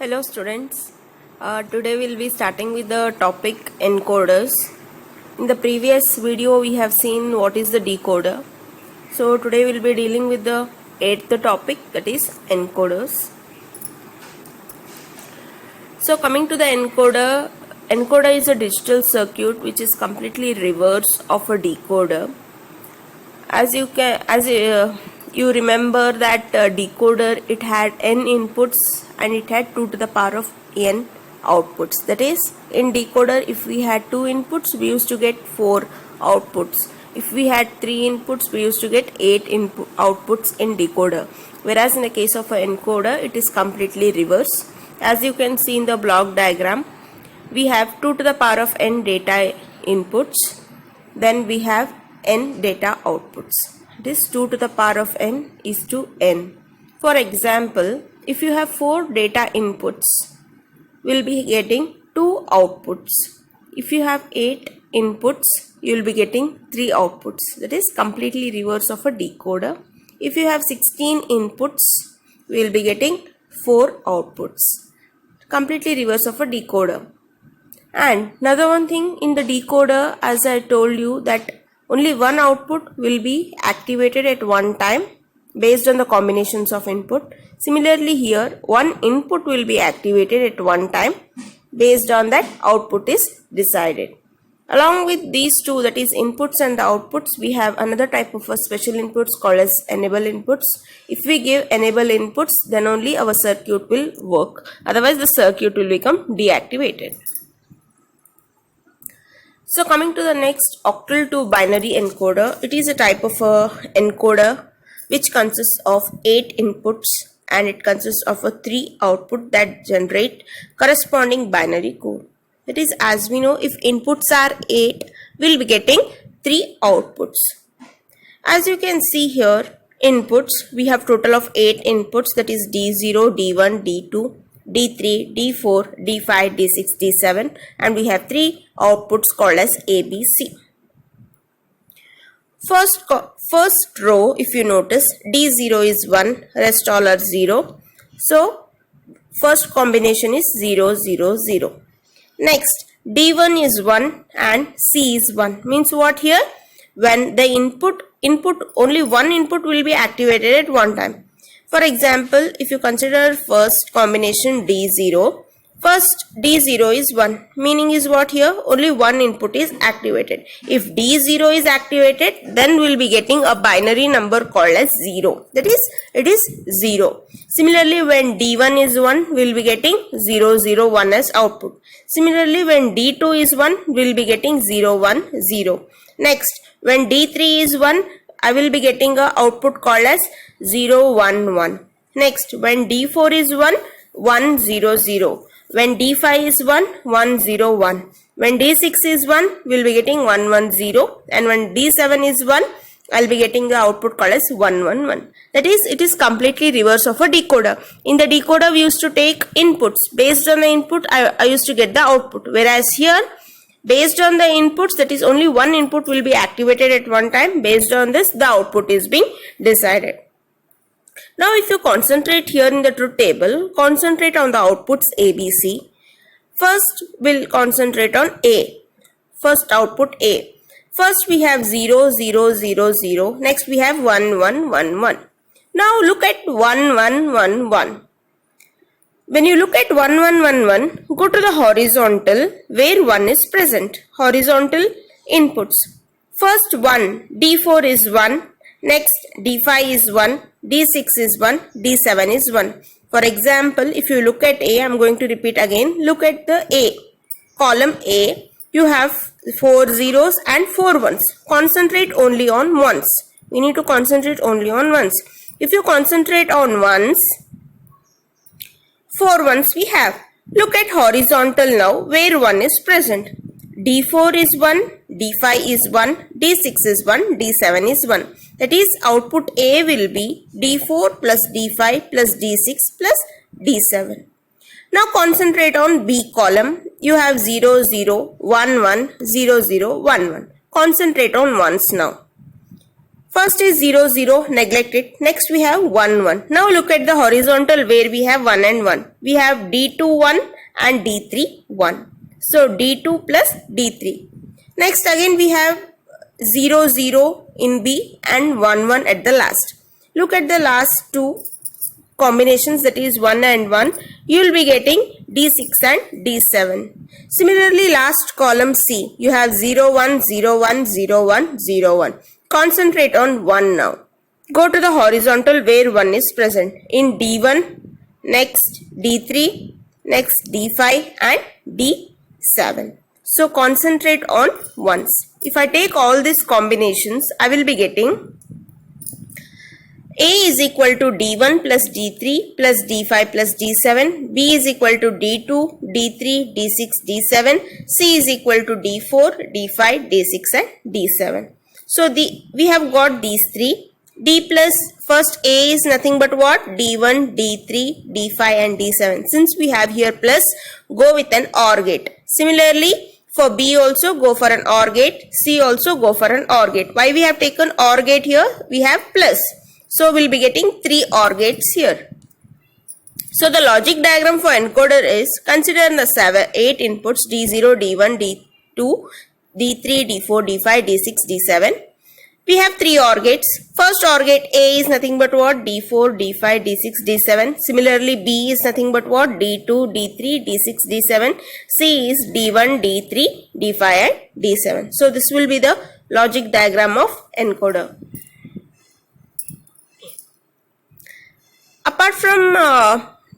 Hello students, today we'll be starting with the topic encoders. In the previous video we have seen what is the decoder. So today we'll be dealing with the 8th topic, that is encoders. So coming to the encoder, encoder is a digital circuit which is completely reverse of a decoder. As you remember that decoder, it had n inputs and it had 2 to the power of n outputs. That is, in decoder, if we had 2 inputs, we used to get 4 outputs. If we had 3 inputs, we used to get 8 outputs in decoder. Whereas in the case of an encoder, it is completely reverse. As you can see in the block diagram, we have 2 to the power of n data inputs. Then we have n data outputs. This 2 to the power of n is to n. For example, if you have 4 data inputs, we'll be getting 2 outputs. If you have 8 inputs, you'll be getting 3 outputs. That is completely reverse of a decoder. If you have 16 inputs, we'll be getting 4 outputs. Completely reverse of a decoder. And another one thing in the decoder, as I told you, that only one output will be activated at one time based on the combinations of input. Similarly here, one input will be activated at one time based on that output is decided. Along with these two, that is inputs and the outputs, we have another type of a special inputs called as enable inputs. If we give enable inputs, then only our circuit will work. Otherwise the circuit will become deactivated. So coming to the next, octal to binary encoder. It is a type of a encoder which consists of 8 inputs and it consists of a 3 output that generate corresponding binary code. That is, as we know, if inputs are 8, we'll be getting 3 outputs. As you can see here, inputs, we have total of 8 inputs, that is D0, D1, D2, D3, D4, D5, D6, D7, and we have 3 outputs called as ABC. First row, if you notice, D0 is 1, rest all are 0. So, first combination is 0, 0, 0. Next, D1 is 1 and C is 1. Means what here? When the input, only one input will be activated at one time. For example, if you consider first combination D0, first D0 is 1, meaning is what here? Only one input is activated. If D0 is activated, then we will be getting a binary number called as 0. That is, it is 0. Similarly, when D1 is 1, we will be getting 0, 0, 1 as output. Similarly, when D2 is 1, we will be getting 0, 1, 0. Next, when D3 is 1, I will be getting a output called as 0, 1, 1. Next, when D4 is 1, 1, 0, 0. When D5 is 1, 1, 0, 1. When D6 is 1, we will be getting 1, 1, 0. And when D7 is 1, I will be getting the output called as 1, 1, 1. That is, it is completely reverse of a decoder. In the decoder, we used to take inputs. Based on the input, I used to get the output. Whereas here, based on the inputs, that is only one input will be activated at one time. Based on this, the output is being decided. Now, if you concentrate here in the truth table, concentrate on the outputs ABC. First, we'll concentrate on A. First output A. First, we have 0, 0, 0, 0. Next, we have 1, 1, 1, 1. Now, look at 1, 1, 1, 1. When you look at 1, 1, 1, 1, go to the horizontal where 1 is present. Horizontal inputs. First 1, D4 is 1. Next, D5 is 1. D6 is 1. D7 is 1. For example, if you look at A, I am going to repeat again. Look at the A. Column A, you have 4 zeros and 4 ones. Concentrate only on ones. We need to concentrate only on ones. If you concentrate on ones, 4 ones we have. Look at horizontal now where 1 is present. D4 is 1, D5 is 1, D6 is 1, D7 is 1. That is, output A will be D4 plus D5 plus D6 plus D7. Now concentrate on B column. You have 0, 0, 1, 1, 0, 0, 1, 1. Concentrate on ones now. First is 0, 0, neglect it. Next we have 1, 1. Now look at the horizontal where we have 1 and 1. We have D2, 1 and D3, 1. So D2 plus D3. Next again we have 0, 0 in B and 1, 1 at the last. Look at the last two combinations, that is 1 and 1. You will be getting D6 and D7. Similarly, last column C, you have 0, 1, 0, 1, 0, 1, 0, 1. Concentrate on 1 now. Go to the horizontal where 1 is present. In D1, next D3, next D5 and D7. So concentrate on 1s. If I take all these combinations, I will be getting A is equal to D1 plus D3 plus D5 plus D7, B is equal to D2, D3, D6, D7, C is equal to D4, D5, D6 and D7. So we have got these three. D plus, first A is nothing but what? D1, D3, D5 and D7. Since we have here plus, go with an OR gate. Similarly, for B also go for an OR gate, C also go for an OR gate. Why we have taken OR gate here? We have plus. So we'll be getting 3 OR gates here. So the logic diagram for encoder is, consider the 8 inputs D0, D1, D2, D3, D4, D5, D6, D7. We have 3 OR gates. First OR gate A is nothing but what? D4, D5, D6, D7. Similarly B is nothing but what? D2, D3, D6, D7. C is D1, D3, D5 and D7. So this will be the logic diagram of encoder. Apart from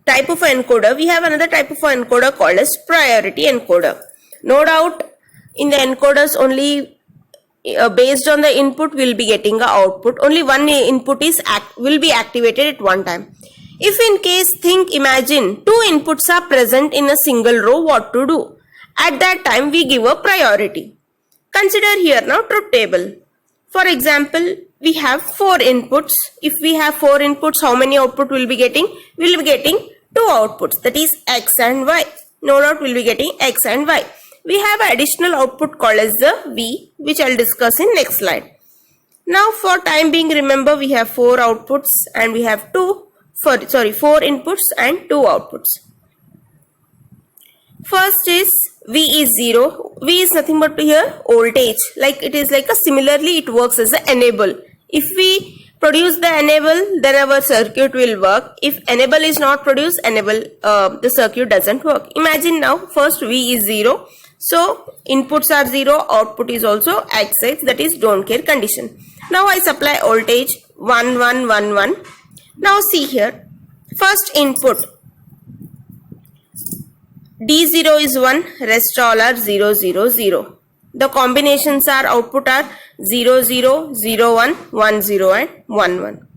type of encoder, we have another type of encoder called as priority encoder. No doubt in the encoders only based on the input we will be getting the output. Only one input will be activated at one time. If in case imagine 2 inputs are present in a single row, what to do? At that time we give a priority. Consider here now truth table. For example, we have 4 inputs. If we have 4 inputs, how many output will be getting? We will be getting 2 outputs, that is X and Y. No doubt we will be getting X and Y. We have an additional output called as the V, which I will discuss in next slide. Now for time being, remember we have 4 outputs and we have 4 inputs and 2 outputs. First is V is 0. V is nothing but here voltage. Like it is like a, similarly it works as an enable. If we produce the enable, then our circuit will work. If enable is not produced, the circuit doesn't work. Imagine now first V is 0. So inputs are 0, output is also XX, that is don't care condition. Now I supply voltage 1, 1, 1, 1. Now see here, first input D0 is 1, rest all are 0, 0, 0. The combinations are output are 0, 0, 0, 1, 1, 0 and 1, 1.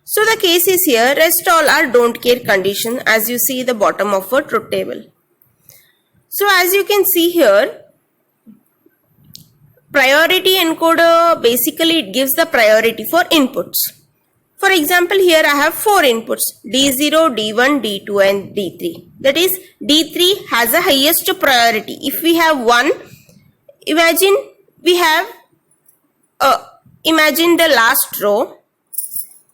So the case is here, rest all are don't care condition, as you see the bottom of a truth table. So as you can see here, priority encoder, basically it gives the priority for inputs. For example, here I have 4 inputs, D0, D1, D2 and D3. That is, D3 has the highest priority. If we have 1, imagine we have, imagine the last row,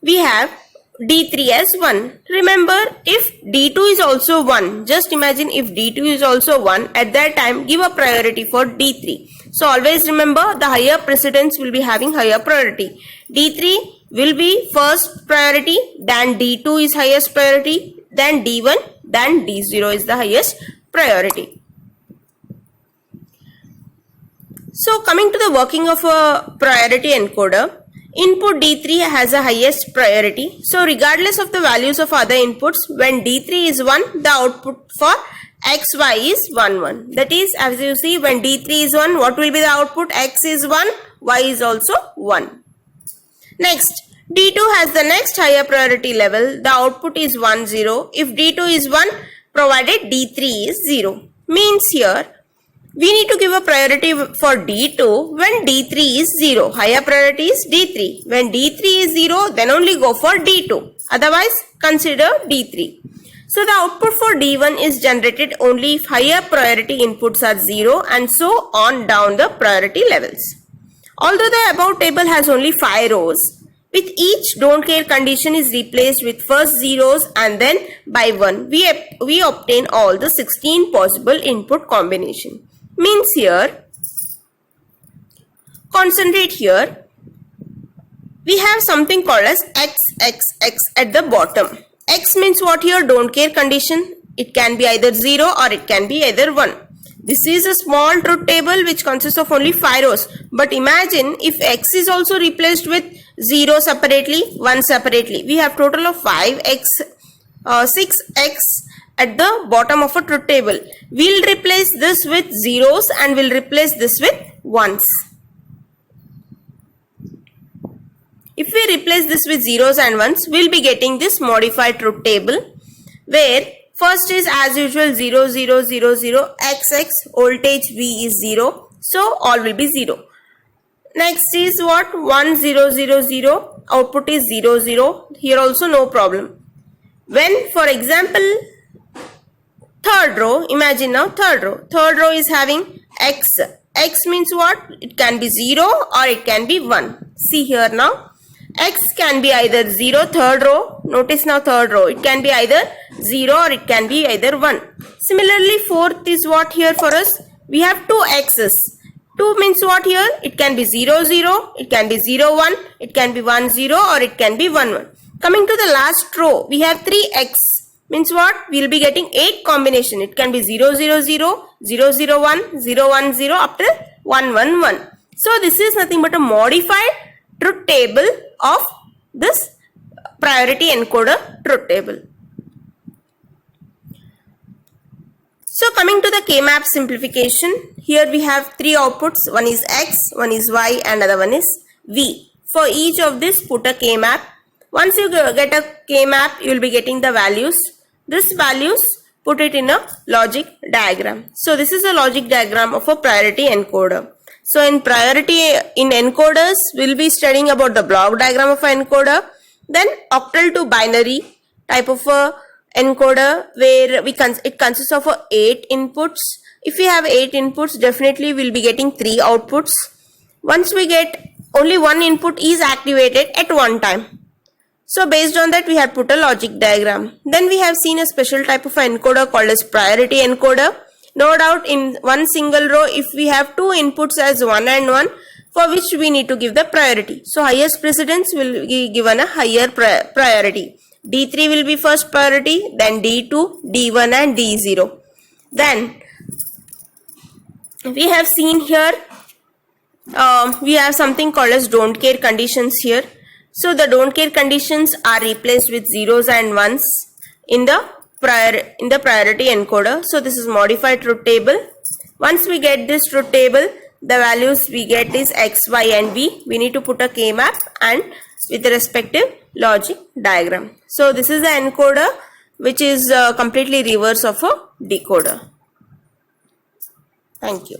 we have D3 as 1. Remember, if D2 is also 1, just imagine if D2 is also 1, at that time give a priority for D3. So always remember, the higher precedence will be having higher priority. D3 will be first priority, then D2 is highest priority, then D1, then D0 is the highest priority. So coming to the working of a priority encoder, input D3 has a highest priority. So regardless of the values of other inputs, when D3 is 1, the output for XY is 1, 1. That is, as you see, when D3 is 1, what will be the output? X is 1, Y is also 1. Next, D2 has the next higher priority level. The output is 1, 0. If D2 is 1, provided D3 is 0. Means here, we need to give a priority for D2 when D3 is 0. Higher priority is D3. When D3 is 0, then only go for D2. Otherwise, consider D3. So the output for D1 is generated only if higher priority inputs are 0 and so on down the priority levels. Although the above table has only 5 rows, with each don't care condition is replaced with first zeros and then by 1, we obtain all the 16 possible input combination. Means here, concentrate here, we have something called as x at the bottom. X means what here? Don't care condition. It can be either 0 or it can be either 1. This is a small truth table which consists of only 5 rows. But imagine if x is also replaced with 0 separately, 1 separately. We have total of 5x, 6x at the bottom of a truth table. We'll replace this with zeros and we'll replace this with ones. If we replace this with zeros and ones, we'll be getting this modified truth table where first is as usual 0, 0, 0, 0, x, voltage V is 0. So all will be 0. Next is what? 1, 0, 0, 0. Output is 0, 0. Here also no problem. When for example third row, imagine now third row. Third row is having x. X means what? It can be 0 or it can be 1. See here now. X can be either 0, third row. Notice now third row. It can be either 0 or it can be either 1. Similarly, fourth is what here for us? We have 2 x's. 2 means what here? It can be 0, 0. It can be 0, 1. It can be 1, 0 or it can be 1, 1. Coming to the last row, we have 3x. Means what? We will be getting 8 combination. It can be 0, 0, 0, 0, 0, 1, 0, 1, 0 up to 1, 1, 1. So this is nothing but a modified truth table of this priority encoder truth table. So coming to the K-map simplification, here we have 3 outputs. One is X, one is Y and another one is V. For each of this, put a K-map. Once you get a K-map, you will be getting the values. This values, put it in a logic diagram. So this is a logic diagram of a priority encoder. So in encoders, we'll be studying about the block diagram of an encoder. Then octal to binary type of a encoder where it consists of 8 inputs. If we have 8 inputs, definitely we'll be getting 3 outputs. Once we get only one input is activated at one time. So based on that, we have put a logic diagram. Then we have seen a special type of encoder called as priority encoder. No doubt in one single row, if we have 2 inputs as 1 and 1, for which we need to give the priority. So highest precedence will be given a higher priority. D3 will be first priority, then D2, D1 and D0. Then we have seen here, we have something called as don't care conditions here. So the don't care conditions are replaced with zeros and ones in the priority encoder. So this is modified truth table. Once we get this truth table, the values we get is X, Y and V. We need to put a K-map and with the respective logic diagram. So this is the encoder which is completely reverse of a decoder. Thank you.